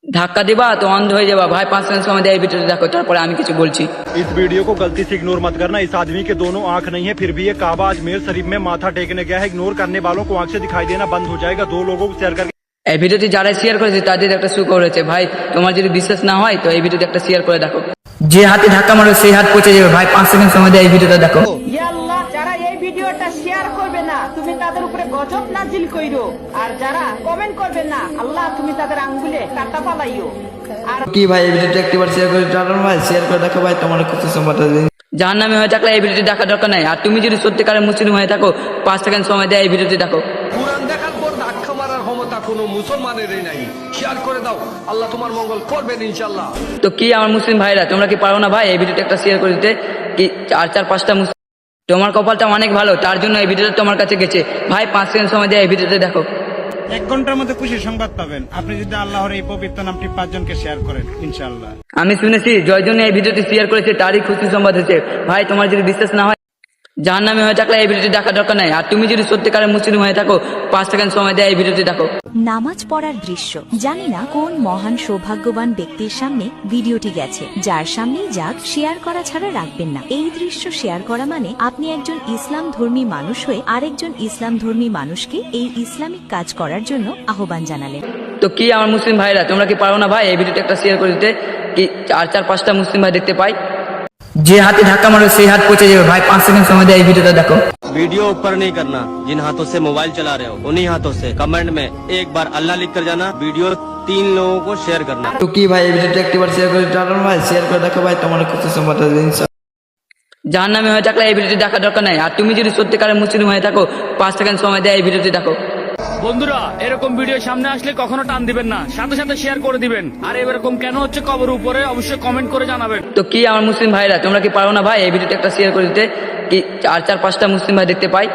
ধাক্কা দিবা তো অন্ধ হয়ে যাবা ভাই। 5 সেকেন্ড সময় দিয়ে এই ভিডিওটা দেখো, তারপরে আমি কিছু বলছি। इस वीडियो को गलती से इग्नोर मत करना। इस आदमी के दोनों आंख नहीं है, फिर भी ये काबा अजमेर शरीफ में माथा टेकने गया है। इग्नोर करने वालों को आंख से दिखाई देना बंद हो जाएगा। 2 लोगों को शेयर करके এই ভিডিওটি যারা শেয়ার করেছে তাদের একটা সুখবর হয়েছে ভাই। তোমার যদি বিশ্বাস না হয় তো এই ভিডিওটি একটা শেয়ার করে দেখো। যে হাতে ধাক্কা মারবে সেই হাত পচে যাবে ভাই। 5 সেকেন্ড সময় দিয়ে এই ভিডিওটা দেখো। ইয়া আল্লাহ, যারা এই ভিডিওটা শেয়ার করবে না তুমি তাদের উপরে গজব নাজিল কইরো, আর যারা কমেন্ট করবে না আল্লাহ তুমি তাদের আঙ্গুলে কাঁটা ফালাইও। আর কি ভাই এই ভিডিওটা একবার শেয়ার করে টাটার ভাই, শেয়ার করে দেখো ভাই, তোমার কিছু সম্পদ জাহান্নামী হয়ে থাকলে এই ভিডিওটি দেখার দরকার নাই। আর তুমি যদি সত্যিকারের মুসলিম হয়ে থাকো 5 সেকেন্ড সময় দিয়ে এই ভিডিওটি দেখো। কোরআন দেখার পর ধাক্কা মারার ক্ষমতা কোনো মুসলমানেরই নাই। শেয়ার করে দাও, আল্লাহ তোমার মঙ্গল করবেন ইনশাআল্লাহ। তো কি আমার মুসলিম ভাইরা, তোমরা কি পারো না ভাই এই ভিডিওটা একটা শেয়ার করে দিতে? কি 4-5টা মুসলিম, তোমার কপালটা অনেক ভালো, তার জন্য এই ভিডিওটা তোমার কাছে গেছে ভাই। 5 সেকেন্ড সময় দিয়ে এই ভিডিওটা দেখো। 1 ঘন্টার মধ্যে খুশি সংবাদ পাবেন আপনি যদি আল্লাহর এই পবিত্র নামটি 5 জনকে শেয়ার করেন ইনশাআল্লাহ। আমি শুনেছি জয়জন এই ভিডিওটি শেয়ার করেছে তারই খুশি সংবাদ হয়েছে ভাই। তোমার যদি বিশ্বাস না হয় জাহান্নামী হয়ে থাকলে এই ভিডিওটি দেখার দরকার নাই। আর তুমি যদি সত্যিকারের মুসলিম হয়ে থাকো 5 সেকেন্ড সময় দিয়ে এই ভিডিওটি দেখো। নামাজ পড়ার দৃশ্য, জানি না কোন মহান সৌভাগ্যবান ব্যক্তির সামনে ভিডিওটি গেছে, যার সামনেই যাক শেয়ার করা ছাড়া রাখবেন না। এই দৃশ্য শেয়ার করা মানে আপনি একজন ইসলাম ধর্মী মানুষ হয়ে আরেকজন ইসলাম ধর্মী মানুষকে এই ইসলামিক কাজ করার জন্য আহ্বান জানালেন। তো কি আমার মুসলিম ভাইরা, তোমরা কি পারো না ভাই এই ভিডিওটা একটা শেয়ার করে দিতে? কি 4-5টা মুসলিম ভাই দেখতে পাই, যে হাতে ধাক্কা মারবে সেই হাত পচে যাবে ভাই। 5 সেকেন্ড সময় দিয়ে এই ভিডিওটা দেখো। वीडियो ऊपर नहीं करना, जिन हाथों से मोबाइल चला रहे हो उन्हीं हाथों से कमेंट में एक बार अल्लाह लिख कर जाना। वीडियो 3 लोगों को शेयर करना। তো কি ভাই এই ভিডিওটা একবার শেয়ার করে টাটার ভাই, শেয়ার করে দেখো ভাই, তোমার কিছু সম্পদ জাহান্নামী হয়ে থাকলে এই ভিডিওটি দেখার দরকার নাই। আর তুমি যদি সত্যিকারের মুসলিম হয়ে থাকো 5 সেকেন্ড সময় দিয়ে এই ভিডিওটি দেখো। বন্ধুরা, এরকম ভিডিও সামনে আসলে কখনো টান দিবেন না, সাথে সাথে শেয়ার করে দিবেন। আর এরকম কেন হচ্ছে কবর উপরে অবশ্যই কমেন্ট করে জানাবেন। তো কি আমার মুসলিম ভাইরা, তোমরা কি পারো না ভাই এই ভিডিওটা একটা শেয়ার করে দিতে? কি 4-5টা মুসলিম ভাই দেখতে পাই,